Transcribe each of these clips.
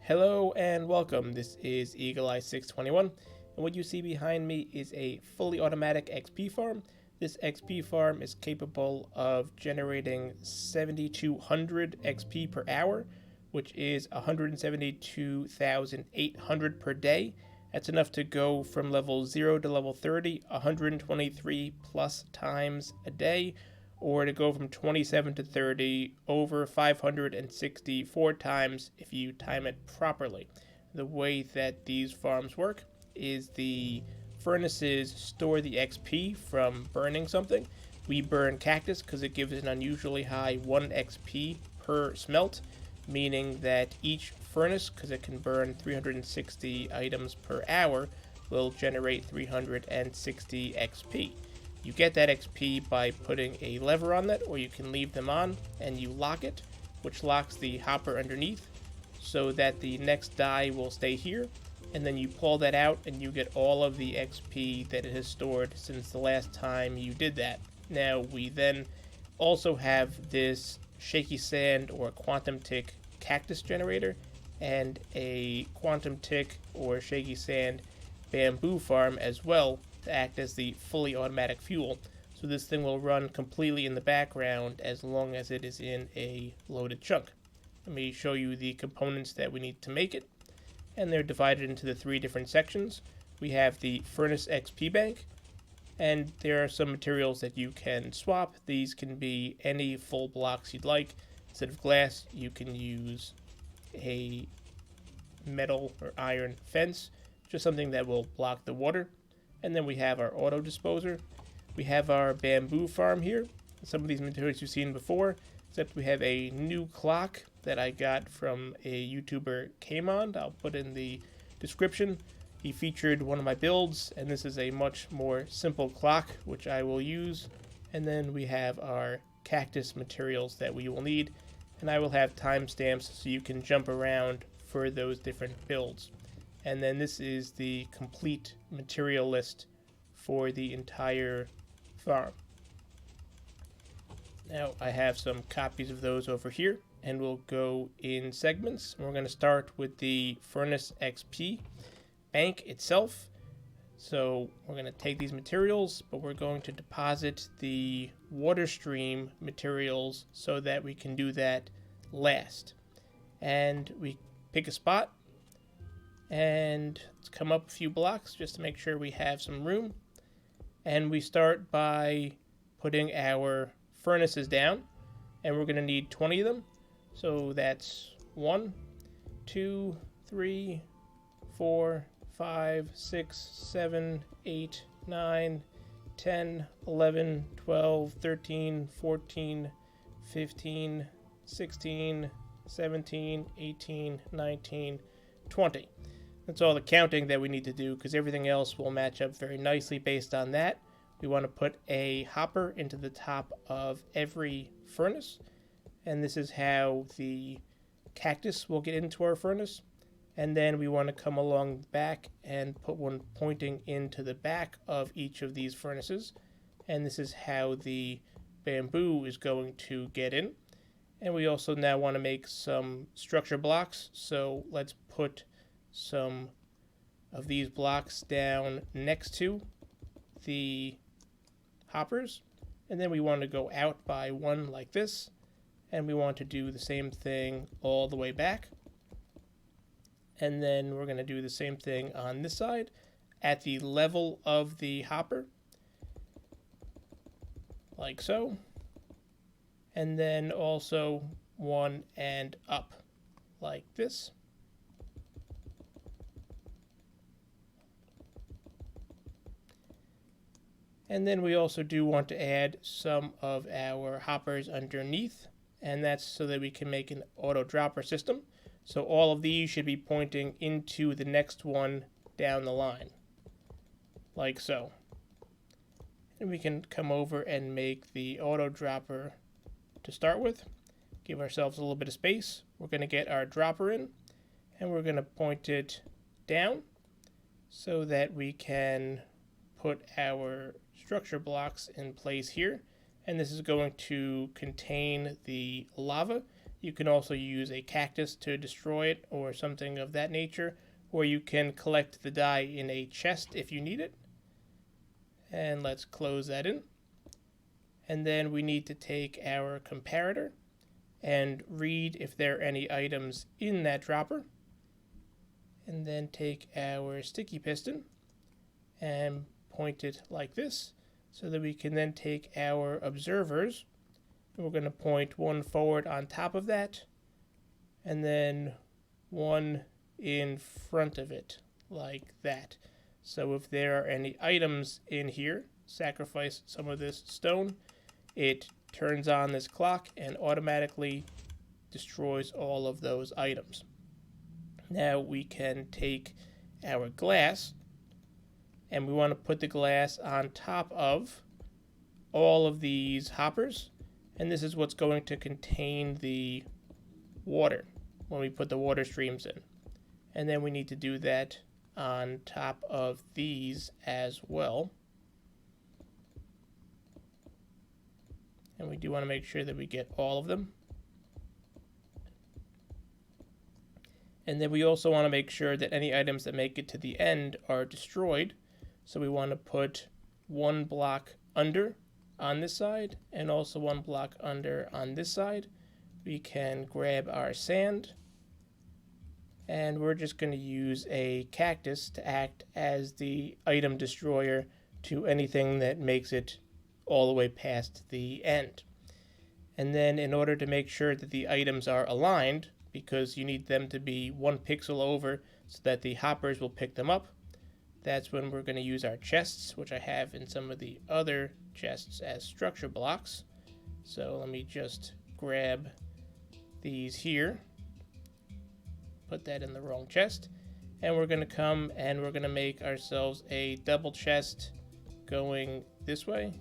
Hello and welcome. This is Eagle Eye 621, and what you see behind me is a fully automatic XP farm. This XP farm is capable of generating 7,200 XP per hour, which is 172,800 per day. That's enough to go from level 0 to level 30 123 plus times a day, or to go from 27 to 30 over 564 times if you time it properly. The way that these farms work is the furnaces store the XP from burning something. We burn cactus because it gives an unusually high 1 XP per smelt, meaning that each furnace, because it can burn 360 items per hour, will generate 360 XP. You get that XP by putting a lever on that, or you can leave them on and you lock it, which locks the hopper underneath so that the next die will stay here, and then you pull that out and you get all of the XP that it has stored since the last time you did that. Now we then also have this Shaky-Sand or quantum tick cactus generator and a quantum tick or Shaky-Sand bamboo farm as well, to act as the fully automatic fuel. So this thing will run completely in the background as long as it is in a loaded chunk. Let me show you the components that we need to make it, and they're divided into the 3 different sections. We have the furnace XP bank, and there are some materials that you can swap. These can be any full blocks you'd like. Instead of glass, you can use a metal or iron fence, just something that will block the water. And then we have our auto disposer. We have our bamboo farm here. Some of these materials you've seen before, except we have a new clock that I got from a YouTuber, Kamond. I'll put in the description. He featured one of my builds, and this is a much more simple clock, which I will use. And then we have our cactus materials that we will need, and I will have timestamps so you can jump around for those different builds. And then this is the complete material list for the entire farm. Now I have some copies of those over here, and we'll go in segments. We're going to start with the furnace XP bank itself. So we're going to take these materials, but we're going to deposit the water stream materials so that we can do that last. And we pick a spot, and let's come up a few blocks just to make sure we have some room. And we start by putting our furnaces down, and we're going to need 20 of them. So that's 1, 2, 3, 4, 5, 6, 7, 8, 9, 10, 11, 12, 13, 14, 15, 16, 17, 18, 19, 20. That's all the counting that we need to do, because everything else will match up very nicely based on that. We want to put a hopper into the top of every furnace, and this is how the cactus will get into our furnace. And then we want to come along the back and put one pointing into the back of each of these furnaces, and this is how the bamboo is going to get in. And we also now want to make some structure blocks, so let's put some of these blocks down next to the hoppers, and then we want to go out by 1 like this, and we want to do the same thing all the way back. And then we're going to do the same thing on this side at the level of the hopper, like so. And then also 1 and up, like this. And then we also do want to add some of our hoppers underneath, and that's so that we can make an auto dropper system. So all of these should be pointing into the next one down the line, like so. And we can come over and make the auto dropper to start with. Give ourselves a little bit of space. We're going to get our dropper in, and we're going to point it down so that we can put our structure blocks in place here. And this is going to contain the lava, You can also use a cactus to destroy it or something of that nature, or you can collect the dye in a chest if you need it. And let's close that in. And then we need to take our comparator and read if there are any items in that dropper. And then take our sticky piston and point it like this, so that we can then take our observers, and we're going to point one forward on top of that, and then one in front of it, like that. So if there are any items in here, sacrifice some of this stone, it turns on this clock and automatically destroys all of those items. Now we can take our glass, and we want to put the glass on top of all of these hoppers, and this is what's going to contain the water when we put the water streams in. And then we need to do that on top of these as well. And we do want to make sure that we get all of them. And then we also want to make sure that any items that make it to the end are destroyed. So we want to put one block under on this side and also one block under on this side. We can grab our sand, and we're just going to use a cactus to act as the item destroyer to anything that makes it all the way past the end. And then in order to make sure that the items are aligned, because you need them to be 1 pixel over so that the hoppers will pick them up, that's when we're going to use our chests, which I have in some of the other chests as structure blocks. So let me just grab these here, put that in the wrong chest, and we're going to come and we're going to make ourselves a double chest going this way,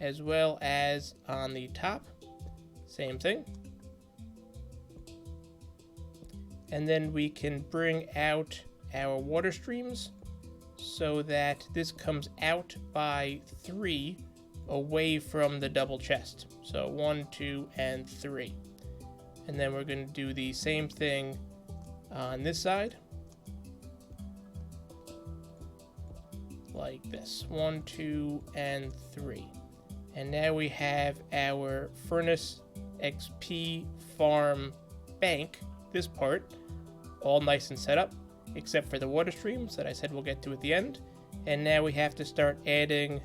as well as on the top, same thing. And then we can bring out our water streams so that this comes out by 3 away from the double chest. So 1, 2, and 3. And then we're going to do the same thing on this side, like this. 1, 2, and 3. And now we have our Furnace XP Farm bank, this part, all nice and set up, except for the water streams that I said we'll get to at the end. And now we have to start adding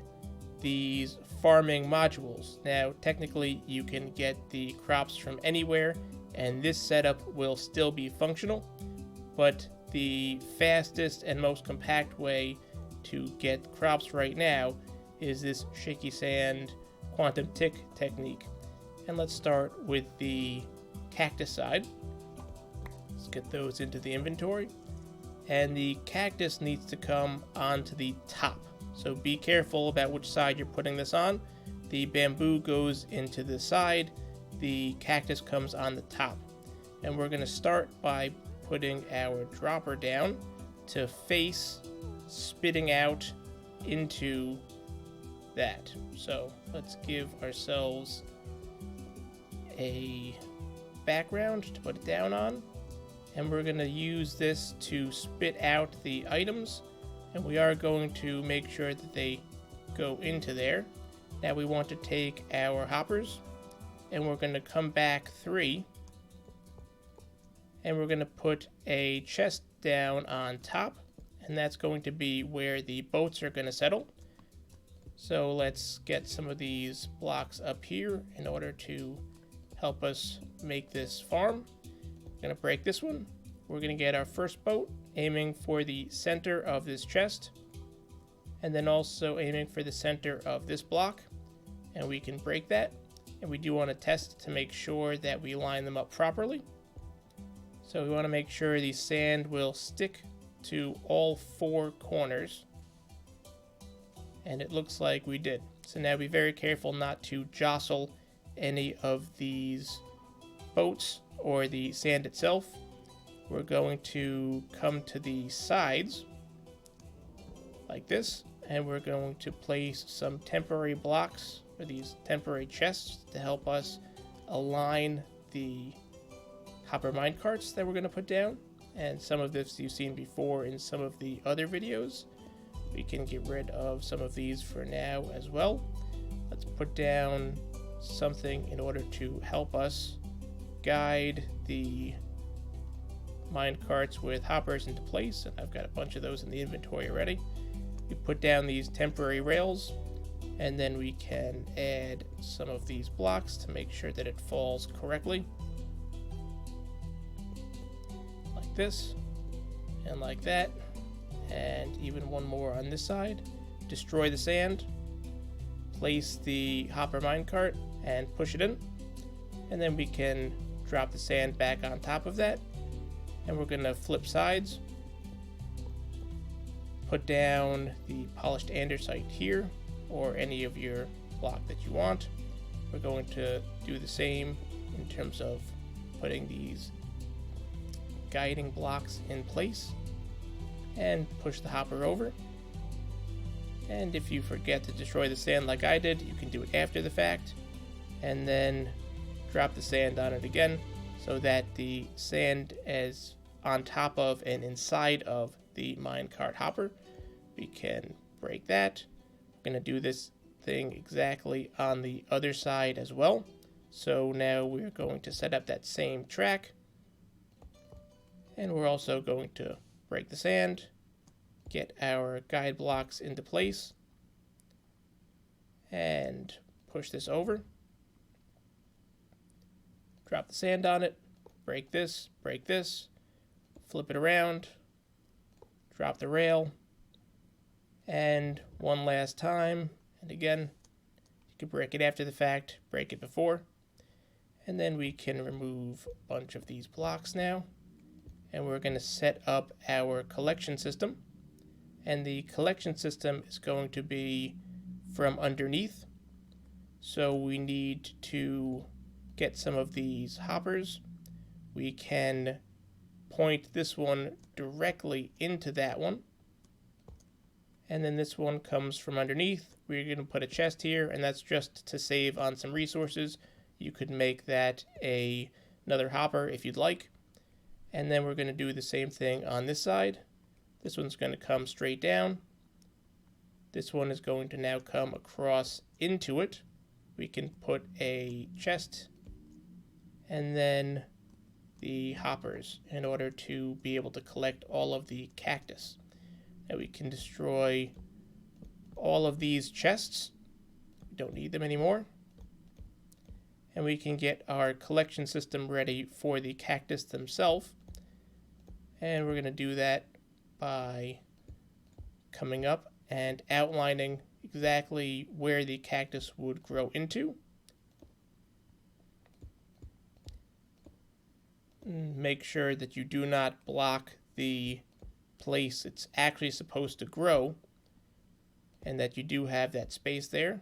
these farming modules. Now, technically, you can get the crops from anywhere, and this setup will still be functional, but the fastest and most compact way to get crops right now is this Shaky-Sand quantum tick technique. And let's start with the cactus side. Let's get those into the inventory. And the cactus needs to come onto the top. So be careful about which side you're putting this on. The bamboo goes into the side, the cactus comes on the top. And we're going to start by putting our dropper down to face spitting out into that. So let's give ourselves a background to put it down on. And we're going to use this to spit out the items, and we are going to make sure that they go into there. Now we want to take our hoppers, and we're going to come back 3, and we're going to put a chest down on top, and that's going to be where the boats are going to settle. So let's get some of these blocks up here in order to help us make this farm. Going to break this one. We're going to get our first boat, aiming for the center of this chest, and then also aiming for the center of this block, and we can break that. And we do want to test to make sure that we line them up properly. So we want to make sure the sand will stick to all 4 corners, and it looks like we did. So now be very careful not to jostle any of these boats or the sand itself. We're going to come to the sides like this, and we're going to place some temporary blocks or these temporary chests to help us align the hopper minecarts that we're going to put down. And some of this you've seen before in some of the other videos. We can get rid of some of these for now as well. Let's put down something in order to help us guide the minecarts with hoppers into place, and I've got a bunch of those in the inventory already. We put down these temporary rails, and then we can add some of these blocks to make sure that it falls correctly. Like this, and like that, and even one more on this side. Destroy the sand, place the hopper minecart, and push it in, and then we can drop the sand back on top of that. And we're going to flip sides, put down the polished andesite here, or any of your block that you want. We're going to do the same in terms of putting these guiding blocks in place, and push the hopper over. And if you forget to destroy the sand like I did, you can do it after the fact, and then drop the sand on it again, so that the sand is on top of and inside of the minecart hopper. We can break that. We're going to do this thing exactly on the other side as well. So now we're going to set up that same track, and we're also going to break the sand, get our guide blocks into place, and push this over. Drop the sand on it, break this, flip it around, drop the rail, and one last time, and again, you can break it after the fact, break it before, and then we can remove a bunch of these blocks now, and we're going to set up our collection system, and the collection system is going to be from underneath, so we need to get some of these hoppers. We can point this one directly into that one, and then this one comes from underneath. We're going to put a chest here, and that's just to save on some resources. You could make that another hopper if you'd like, and then we're going to do the same thing on this side. This one's going to come straight down. This one is going to now come across into it. We can put a chest and then the hoppers in order to be able to collect all of the cactus. Now we can destroy all of these chests. We don't need them anymore. And we can get our collection system ready for the cactus themselves. And we're going to do that by coming up and outlining exactly where the cactus would grow into. Make sure that you do not block the place it's actually supposed to grow, and that you do have that space there.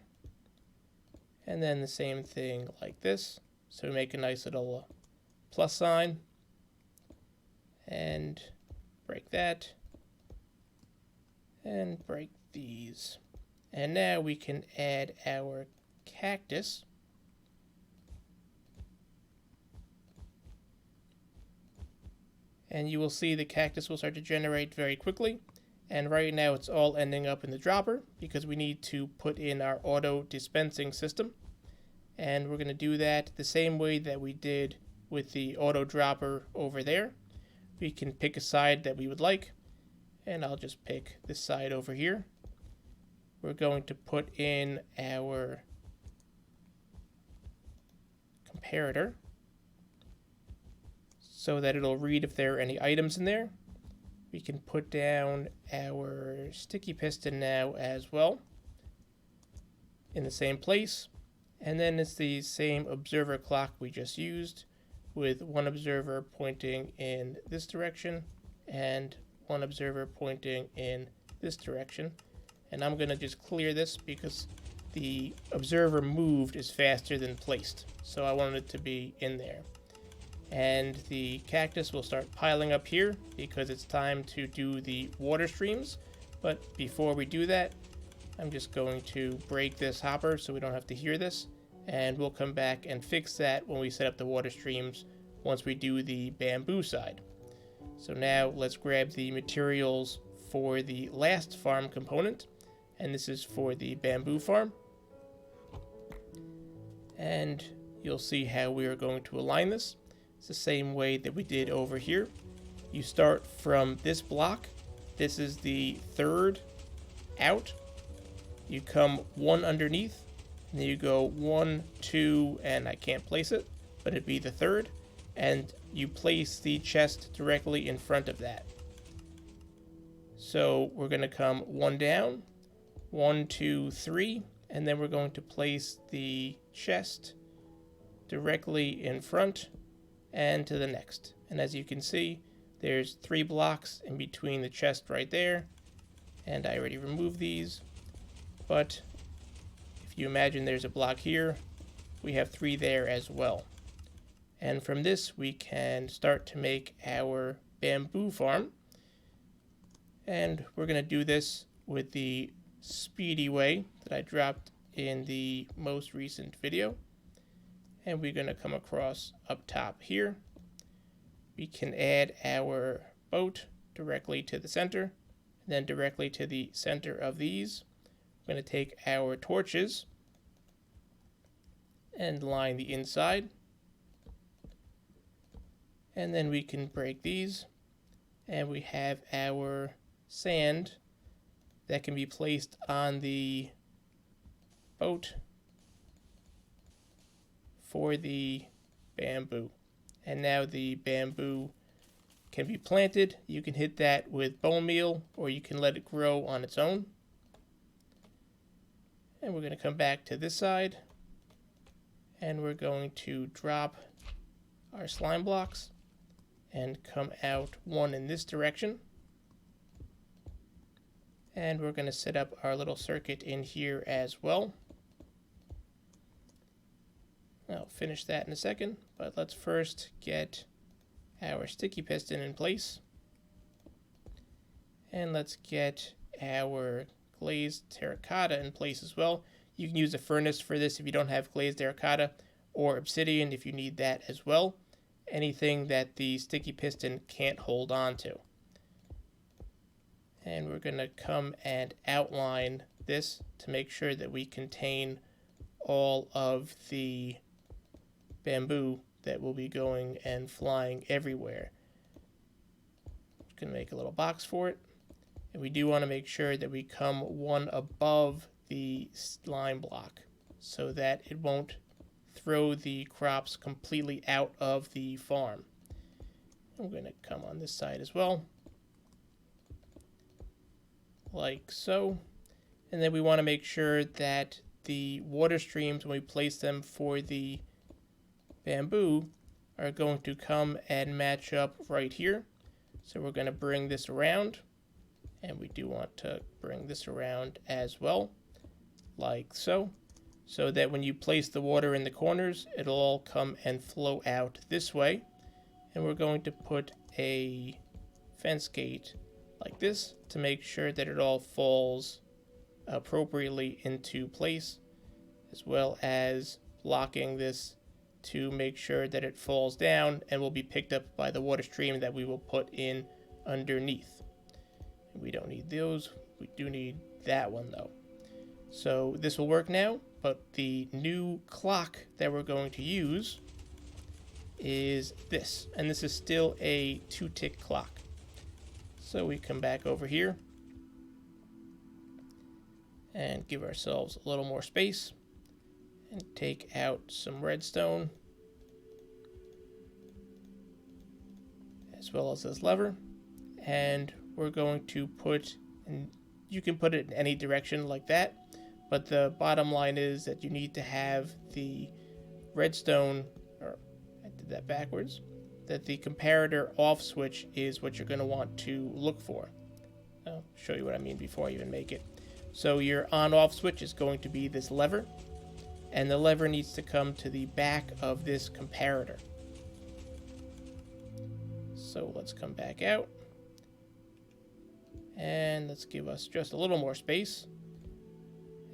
And then the same thing like this. So we make a nice little plus sign and break that and break these. And now we can add our cactus. And you will see the cactus will start to generate very quickly. And right now it's all ending up in the dropper because we need to put in our auto dispensing system. And we're going to do that the same way that we did with the auto dropper over there. We can pick a side that we would like. And I'll just pick this side over here. We're going to put in our comparator, so that it'll read if there are any items in there. We can put down our sticky piston now as well in the same place. And then it's the same observer clock we just used, with one observer pointing in this direction and one observer pointing in this direction. And I'm going to just clear this because the observer moved is faster than placed. So I wanted it to be in there. And the cactus will start piling up here because it's time to do the water streams. But before we do that, I'm just going to break this hopper so we don't have to hear this. and we'll come back and fix that when we set up the water streams once we do the bamboo side. So now let's grab the materials for the last farm component, and this is for the bamboo farm. And you'll see how we are going to align this. It's the same way that we did over here. You start from this block. This is the third out. You come one underneath, and then you go 1, 2, and I can't place it, but it'd be the third, and you place the chest directly in front of that. So we're going to come one down, 1, 2, 3, and then we're going to place the chest directly in front and to the next. And as you can see, there's 3 blocks in between the chest right there, and I already removed these, but if you imagine there's a block here, we have 3 there as well. And from this we can start to make our bamboo farm, and we're going to do this with the speedy way that I dropped in the most recent video. And we're going to come across up top here. We can add our boat directly to the center, and then directly to the center of these. We're going to take our torches and line the inside, and then we can break these, and we have our sand that can be placed on the boat for the bamboo. And now the bamboo can be planted. You can hit that with bone meal, or you can let it grow on its own. And we're going to come back to this side, and we're going to drop our slime blocks and come out one in this direction. And we're going to set up our little circuit in here as well. I'll finish that in a second, but let's first get our sticky piston in place. And let's get our glazed terracotta in place as well. You can use a furnace for this if you don't have glazed terracotta, or obsidian if you need that as well. Anything that the sticky piston can't hold on to. And we're going to come and outline this to make sure that we contain all of the bamboo that will be going and flying everywhere. Just going to make a little box for it. And we do want to make sure that we come one above the slime block so that it won't throw the crops completely out of the farm. I'm going to come on this side as well, like so. And then we want to make sure that the water streams, when we place them for the bamboo, are going to come and match up right here. So we're going to bring this around, and we do want to bring this around as well, like so, so that when you place the water in the corners, it'll all come and flow out this way. And we're going to put a fence gate like this to make sure that it all falls appropriately into place, as well as blocking this to make sure that it falls down and will be picked up by the water stream that we will put in underneath. We don't need those. We do need that one though. So this will work now, but the new clock that we're going to use is this, and this is still a 2-tick clock. So we come back over here and give ourselves a little more space and take out some redstone, as well as this lever, and we're going to put, and you can put it in any direction like that, but the bottom line is that you need to have the redstone, or I did that backwards, that the comparator off switch is what you're going to want to look for. I'll show you what I mean before I even make it. So your on off switch is going to be this lever, and the lever needs to come to the back of this comparator. So let's come back out, and let's give us just a little more space,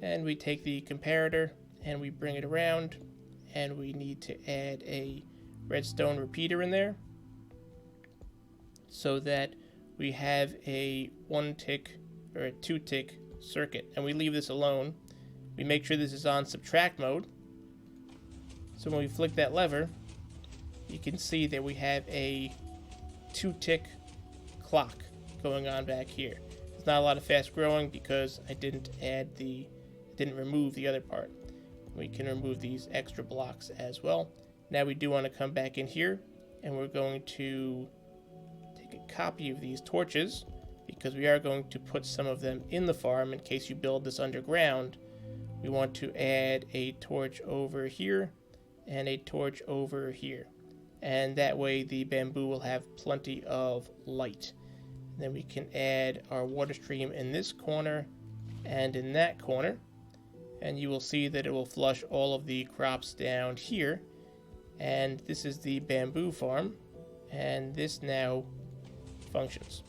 and we take the comparator and we bring it around, and we need to add a redstone repeater in there so that we have a 1-tick or a 2-tick circuit, and we leave this alone. We make sure this is on subtract mode, so when we flick that lever, you can see that we have a 2-tick clock going on back here. It's not a lot of fast growing because I didn't remove the other part. We can remove these extra blocks as well. Now we do want to come back in here, and we're going to take a copy of these torches because we are going to put some of them in the farm in case you build this underground. We want to add a torch over here and a torch over here, and that way the bamboo will have plenty of light. Then we can add our water stream in this corner and in that corner, and you will see that it will flush all of the crops down here. And this is the bamboo farm, and this now functions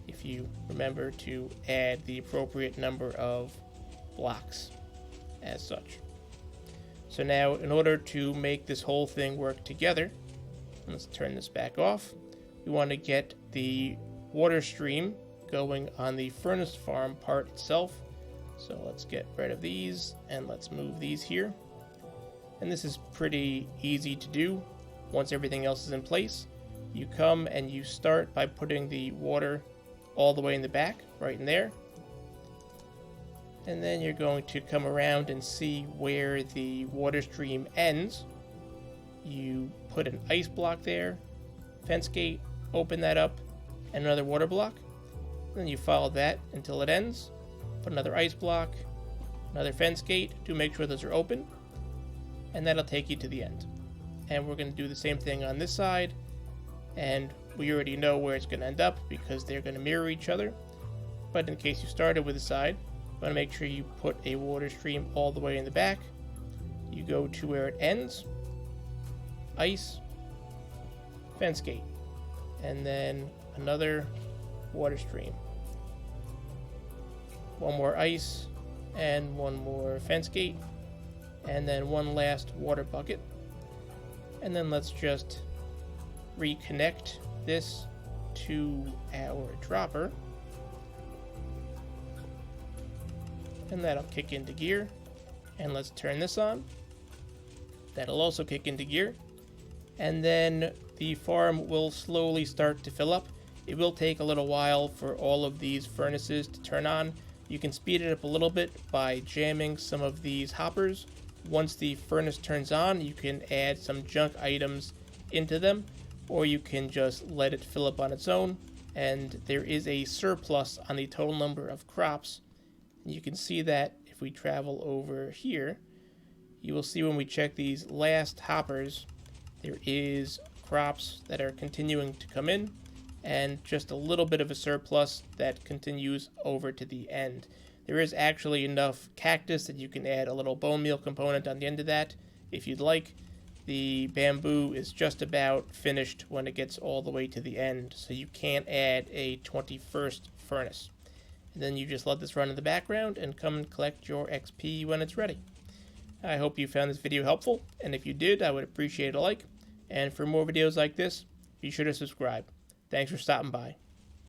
if you remember to add the appropriate number of blocks as such. So now, in order to make this whole thing work together, let's turn this back off. We want to get the water stream going on the furnace farm part itself. So let's get rid of these and let's move these here. And this is pretty easy to do once everything else is in place. You come and you start by putting the water all the way in the back, right in there. And then you're going to come around and see where the water stream ends. You put an ice block there, fence gate, open that up, and another water block. Then you follow that until it ends. Put another ice block, another fence gate to make sure those are open, and that'll take you to the end. And we're going to do the same thing on this side, and we already know where it's going to end up because they're going to mirror each other. But in case you started with the side, you want to make sure you put a water stream all the way in the back. You go to where it ends, ice, fence gate, and then another water stream. One more ice, and one more fence gate, and then one last water bucket. And then let's just reconnect this to our dropper, and that'll kick into gear. And let's turn this on. That'll also kick into gear, and then the farm will slowly start to fill up. It will take a little while for all of these furnaces to turn on. You can speed it up a little bit by jamming some of these hoppers. Once the furnace turns on, you can add some junk items into them, or you can just let it fill up on its own. And there is a surplus on the total number of crops. You can see that if we travel over here, you will see when we check these last hoppers, there is crops that are continuing to come in, and just a little bit of a surplus that continues over to the end. There is actually enough cactus that you can add a little bone meal component on the end of that if you'd like. The bamboo is just about finished when it gets all the way to the end, so you can't add a 21st furnace. And then you just let this run in the background and come and collect your XP when it's ready. I hope you found this video helpful, and if you did, I would appreciate a like. And for more videos like this, be sure to subscribe. Thanks for stopping by.